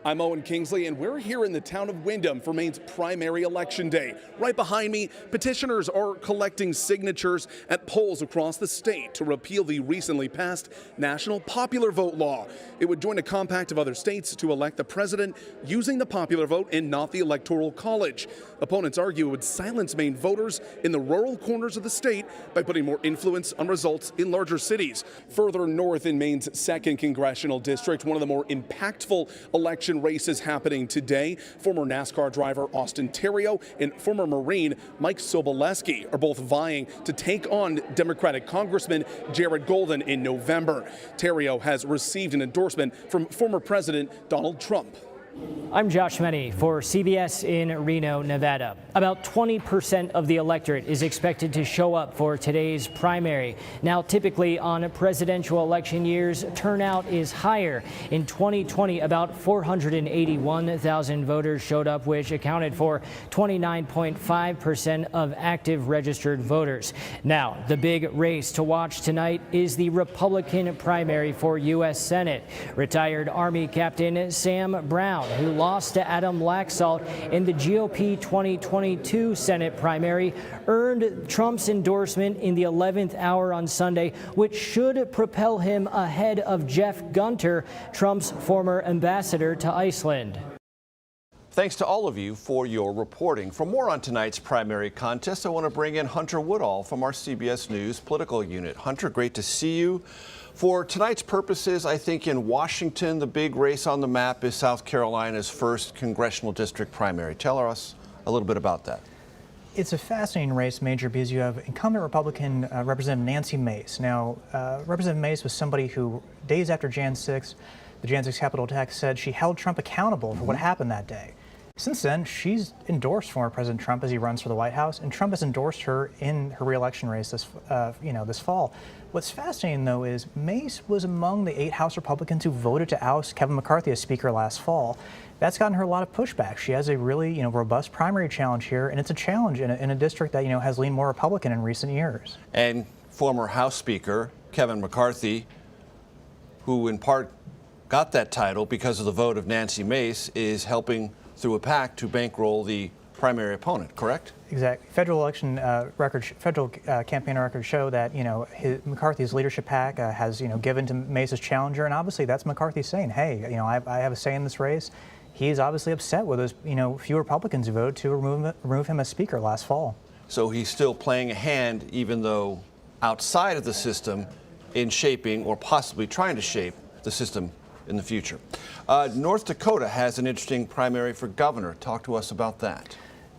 I'm Owen Kingsley, and we're here in the town of Windham for Maine's primary election day. Right behind me, petitioners are collecting signatures at polls across the state to repeal the recently passed national popular vote law. It would join a compact of other states to elect the president using the popular vote and not the Electoral College. Opponents argue it would silence Maine voters in the rural corners of the state by putting more influence on results in larger cities. Further north in Maine's 2nd Congressional District, one of the more impactful election races happening today. Former NASCAR driver Austin Theriault and former Marine Mike Sobolewski are both vying to take on Democratic Congressman Jared Golden in November. Theriault has received an endorsement from former President Donald Trump. I'm Josh Meny for CBS in Reno, Nevada. About 20% of the electorate is expected to show up for today's primary. Now, typically on presidential election years, turnout is higher. In 2020, about 481,000 voters showed up, which accounted for 29.5% of active registered voters. Now, the big race to watch tonight is the Republican primary for U.S. Senate. Retired Army Captain Sam Brown, who lost to Adam Laxalt in the GOP 2022 Senate primary, earned Trump's endorsement in the 11th hour on Sunday, which should propel him ahead of Jeff Gunter, Trump's former ambassador to Iceland. Thanks to all of you for your reporting. For more on tonight's primary contest, I want to bring in Hunter Woodall from our CBS News political unit. Hunter, great to see you. For tonight's purposes, I think in Washington, the big race on the map is South Carolina's 1st congressional district primary. Tell us a little bit about that. It's a fascinating race, Major, because you have incumbent Republican Representative Nancy Mace. Now, Representative Mace was somebody who, days after Jan 6, the Jan 6 Capitol attack, said she held Trump accountable for what happened that day. Since then, she's endorsed former President Trump as he runs for the White House, and Trump has endorsed her in her re-election race this fall. What's fascinating, though, is Mace was among the 8 House Republicans who voted to oust Kevin McCarthy as Speaker last fall. That's gotten her a lot of pushback. She has a really, robust primary challenge here, and it's a challenge in a district that, has leaned more Republican in recent years. And former House Speaker Kevin McCarthy, who in part got that title because of the vote of Nancy Mace, is helping through a PAC to bankroll the primary opponent, correct? Exactly. Federal election campaign records show that McCarthy's leadership PAC has given to Mace's challenger, and obviously that's McCarthy saying, hey, I have a say in this race. He's obviously upset with those few Republicans who voted to remove him as Speaker last fall. So he's still playing a hand, even though outside of the system, in shaping or possibly trying to shape the system in the future. North Dakota has an interesting primary for governor. Talk to us about that.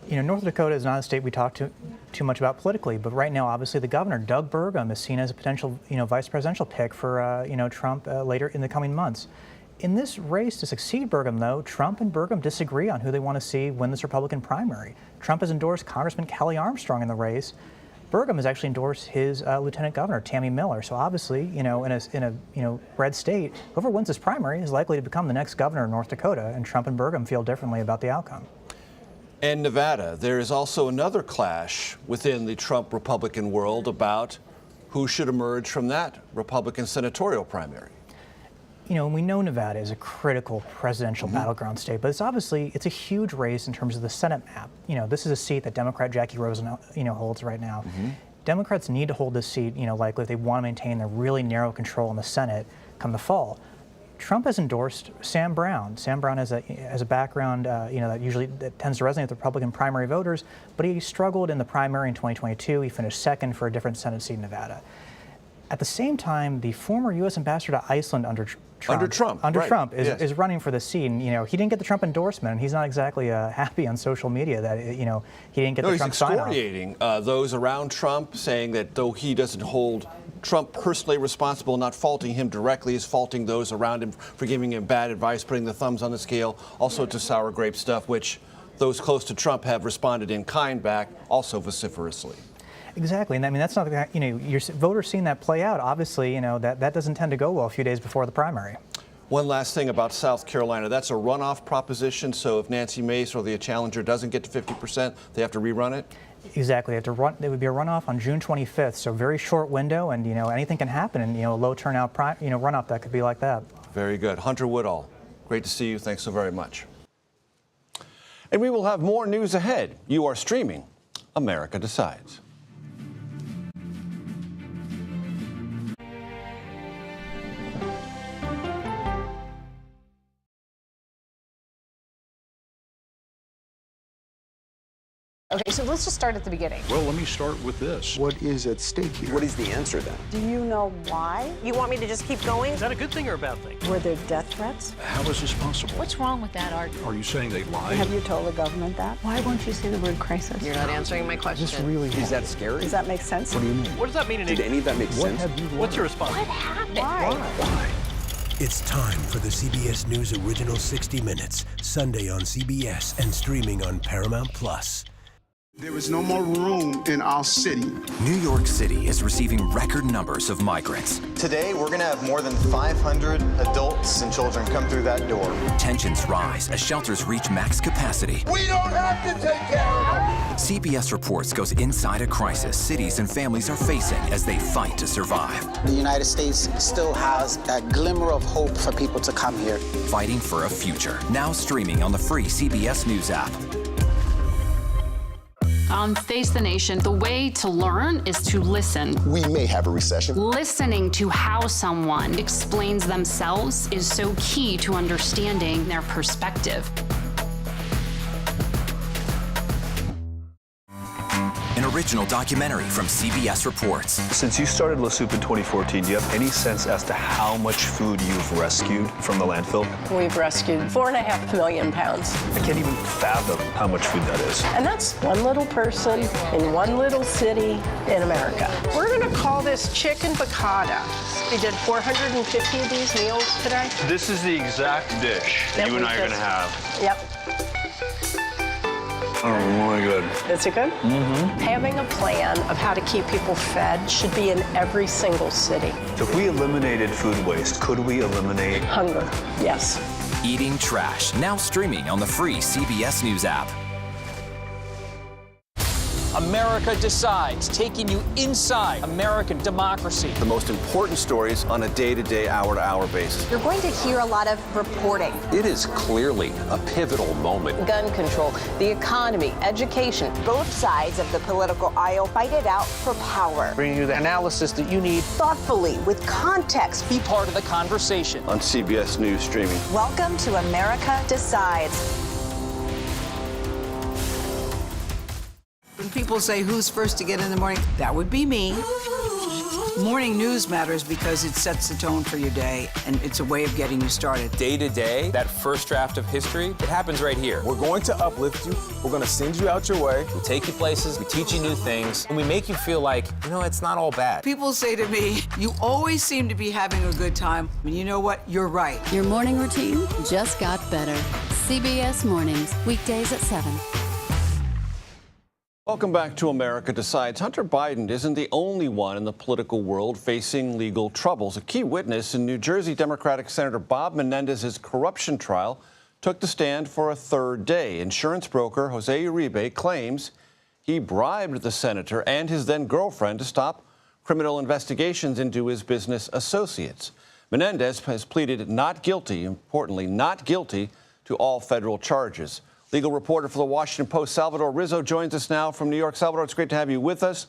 North Dakota is not a state we talk too much about politically, but right now, obviously, the governor, Doug Burgum, is seen as a potential, vice presidential pick for, Trump later in the coming months. In this race to succeed Burgum, though, Trump and Burgum disagree on who they want to see win this Republican primary. Trump has endorsed Congressman Kelly Armstrong in the race. Burgum has actually endorsed his Lieutenant Governor, Tammy Miller. So obviously, in a red state, whoever wins this primary is likely to become the next governor of North Dakota, and Trump and Burgum feel differently about the outcome. And Nevada, there is also another clash within the Trump Republican world about who should emerge from that Republican senatorial primary. We know Nevada is a critical presidential battleground state, but it's a huge race in terms of the Senate map. This is a seat that Democrat Jackie Rosen, holds right now. Democrats need to hold this seat, likely if they want to maintain their really narrow control in the Senate come the fall. Trump has endorsed Sam Brown. Sam Brown has a background, that tends to resonate with Republican primary voters, but he struggled in the primary in 2022. He finished second for a different Senate seat in Nevada. At the same time, the former U.S. ambassador to Iceland under Trump is running for the seat. And, he didn't get the Trump endorsement, and he's not exactly happy on social media that, he didn't get the Trump sign-off. He's excoriating those around Trump, saying that though he doesn't hold Trump personally responsible, not faulting him directly, is faulting those around him for giving him bad advice, putting the thumbs on the scale, also to sour grape stuff, which those close to Trump have responded in kind back, also vociferously. Exactly, and that's not, your voters seeing that play out. Obviously, that doesn't tend to go well a few days before the primary. One last thing about South Carolina, that's a runoff proposition, so if Nancy Mace or the challenger doesn't get to 50%, they have to rerun it? Exactly, they have to run. It would be a runoff on June 25th, so very short window, and anything can happen, and a low turnout runoff that could be like that. Very good. Hunter Woodall, great to see you. Thanks so very much. And we will have more news ahead. You are streaming America Decides. Okay, so let's just start at the beginning. Well, let me start with this. What is at stake here? What is the answer then? Do you know why? You want me to just keep going? Is that a good thing or a bad thing? Were there death threats? How is this possible? What's wrong with that argument? Are you saying they lied? Have you told the government that? Why won't you say the word crisis? You're not answering my question. Is that scary? Does that make sense? What do you mean? What does that mean in English? Did any of that make sense? What's your response? What happened? Why? It's time for the CBS News Original 60 Minutes, Sunday on CBS and streaming on Paramount+. There is no more room in our city. New York City is receiving record numbers of migrants. Today, we're going to have more than 500 adults and children come through that door. Tensions rise as shelters reach max capacity. We don't have to take care of them. CBS Reports goes inside a crisis cities and families are facing as they fight to survive. The United States still has that glimmer of hope for people to come here. Fighting for a future. Now streaming on the free CBS News app. On Face the Nation, the way to learn is to listen. We may have a recession. Listening to how someone explains themselves is so key to understanding their perspective. An original documentary from CBS Reports. Since you started La Soup in 2014, do you have any sense as to how much food you've rescued from the landfill? We've rescued 4.5 million pounds. I can't even fathom how much food that is. And that's one little person in one little city in America. We're going to call this chicken piccata. We did 450 of these meals today. This is the exact dish that you and I are going to have. Yep. Oh, really good. Is it good? Mm-hmm. Having a plan of how to keep people fed should be in every single city. If we eliminated food waste, could we eliminate hunger? Yes. Eating Trash, now streaming on the free CBS News app. America Decides, taking you inside American democracy. The most important stories on a day-to-day, hour-to-hour basis. You're going to hear a lot of reporting. It is clearly a pivotal moment. Gun control, the economy, education. Both sides of the political aisle fight it out for power. Bringing you the analysis that you need. Thoughtfully, with context. Be part of the conversation. On CBS News Streaming. Welcome to America Decides. When people say who's first to get in the morning, that would be me. Morning news matters because it sets the tone for your day, and it's a way of getting you started. Day to day, that first draft of history, it happens right here. We're going to uplift you. We're going to send you out your way. We take you places, we teach you new things, and we make you feel like, it's not all bad. People say to me, you always seem to be having a good time. And you know what? You're right. Your morning routine just got better. CBS Mornings, weekdays at 7. Welcome back to America Decides. Hunter Biden isn't the only one in the political world facing legal troubles. A key witness in New Jersey Democratic Senator Bob Menendez's corruption trial took the stand for a third day. Insurance broker Jose Uribe claims he bribed the senator and his then-girlfriend to stop criminal investigations into his business associates. Menendez has pleaded not guilty, importantly, not guilty to all federal charges. Legal reporter for the Washington Post, Salvador Rizzo, joins us now from New York. Salvador, it's great to have you with us.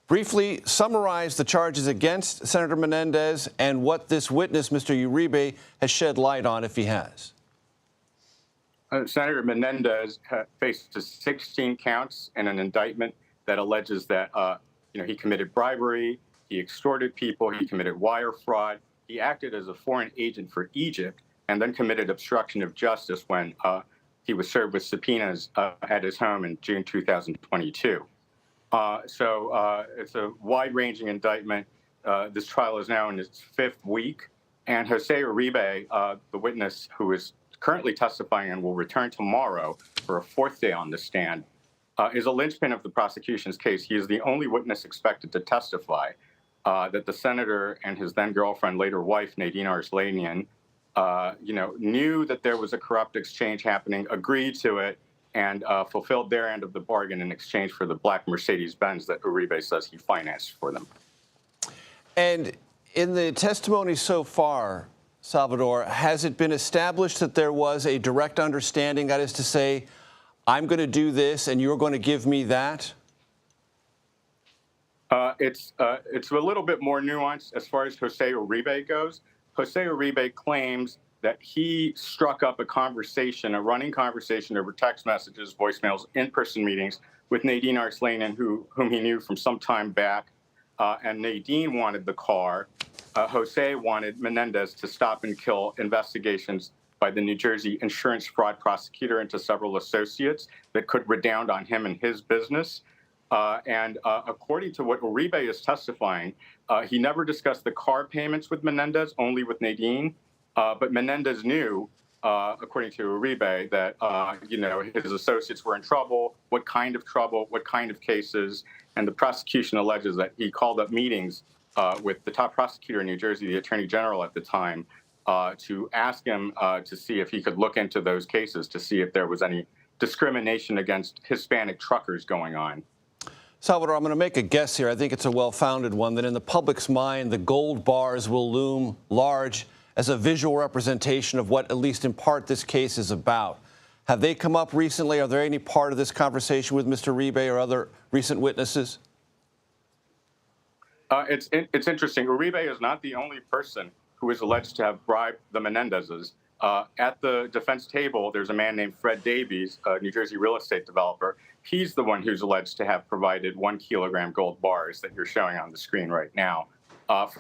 Briefly summarize the charges against Senator Menendez and what this witness, Mr. Uribe, has shed light on, if he has. Senator Menendez faces 16 counts in an indictment that alleges that he committed bribery, he extorted people, he committed wire fraud, he acted as a foreign agent for Egypt, and then committed obstruction of justice when he was served with subpoenas at his home in June 2022. So it's a wide-ranging indictment. This trial is now in its 5th week, and Jose Uribe, the witness who is currently testifying and will return tomorrow for a 4th day on the stand, is a linchpin of the prosecution's case. He is the only witness expected to testify that the senator and his then-girlfriend, later wife, Nadine Arslanian, knew that there was a corrupt exchange happening, agreed to it, and fulfilled their end of the bargain in exchange for the black Mercedes-Benz that Uribe says he financed for them. And in the testimony so far, Salvador, has it been established that there was a direct understanding, that is to say, I'm going to do this and you're going to give me that? It's a little bit more nuanced as far as Jose Uribe goes. Jose Uribe claims that he struck up a running conversation over text messages, voicemails, in-person meetings with Nadine Arslanian, whom he knew from some time back. And Nadine wanted the car. Jose wanted Menendez to stop and kill investigations by the New Jersey insurance fraud prosecutor into several associates that could redound on him and his business. And according to what Uribe is testifying, he never discussed the car payments with Menendez, only with Nadine. But Menendez knew, according to Uribe, that his associates were in trouble, what kind of cases. And the prosecution alleges that he called up meetings with the top prosecutor in New Jersey, the Attorney General at the time, to ask him to see if he could look into those cases to see if there was any discrimination against Hispanic truckers going on. Salvador, I'm going to make a guess here. I think it's a well-founded one, that in the public's mind, the gold bars will loom large as a visual representation of what, at least in part, this case is about. Have they come up recently? Are there any part of this conversation with Mr. Uribe or other recent witnesses? It's interesting. Uribe is not the only person who is alleged to have bribed the Menendezes. At the defense table, there's a man named Fred Davies, a New Jersey real estate developer. He's the one who's alleged to have provided 1 kilogram gold bars that you're showing on the screen right now.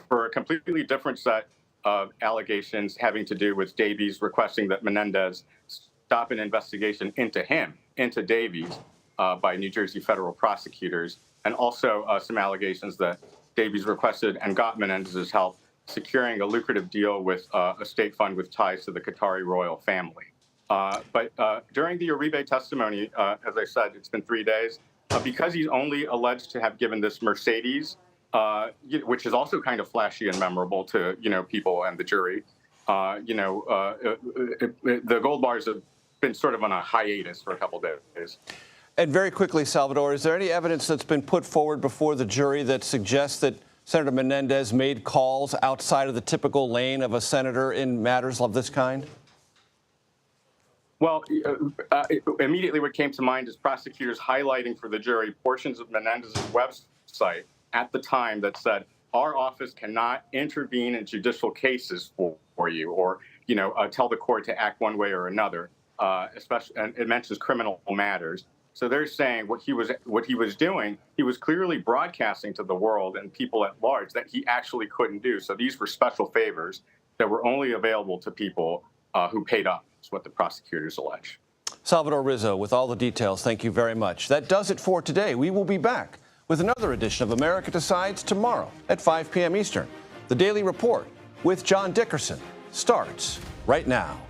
For a completely different set of allegations having to do with Davies requesting that Menendez stop an investigation into Davies by New Jersey federal prosecutors, and also some allegations that Davies requested and got Menendez's help securing a lucrative deal with a state fund with ties to the Qatari royal family. But during the Uribe testimony, as I said, it's been 3 days, because he's only alleged to have given this Mercedes, which is also kind of flashy and memorable to, people and the jury. The gold bars have been sort of on a hiatus for a couple days. And very quickly, Salvador, is there any evidence that's been put forward before the jury that suggests that Senator Menendez made calls outside of the typical lane of a senator in matters of this kind? Well, immediately what came to mind is prosecutors highlighting for the jury portions of Menendez's website at the time that said, our office cannot intervene in judicial cases for you, or, tell the court to act one way or another, especially, and it mentions criminal matters. So they're saying what he was doing, he was clearly broadcasting to the world and people at large that he actually couldn't do. So these were special favors that were only available to people who paid up, is what the prosecutors allege. Salvador Rizzo with all the details. Thank you very much. That does it for today. We will be back with another edition of America Decides tomorrow at 5 p.m. Eastern. The Daily Report with John Dickerson starts right now.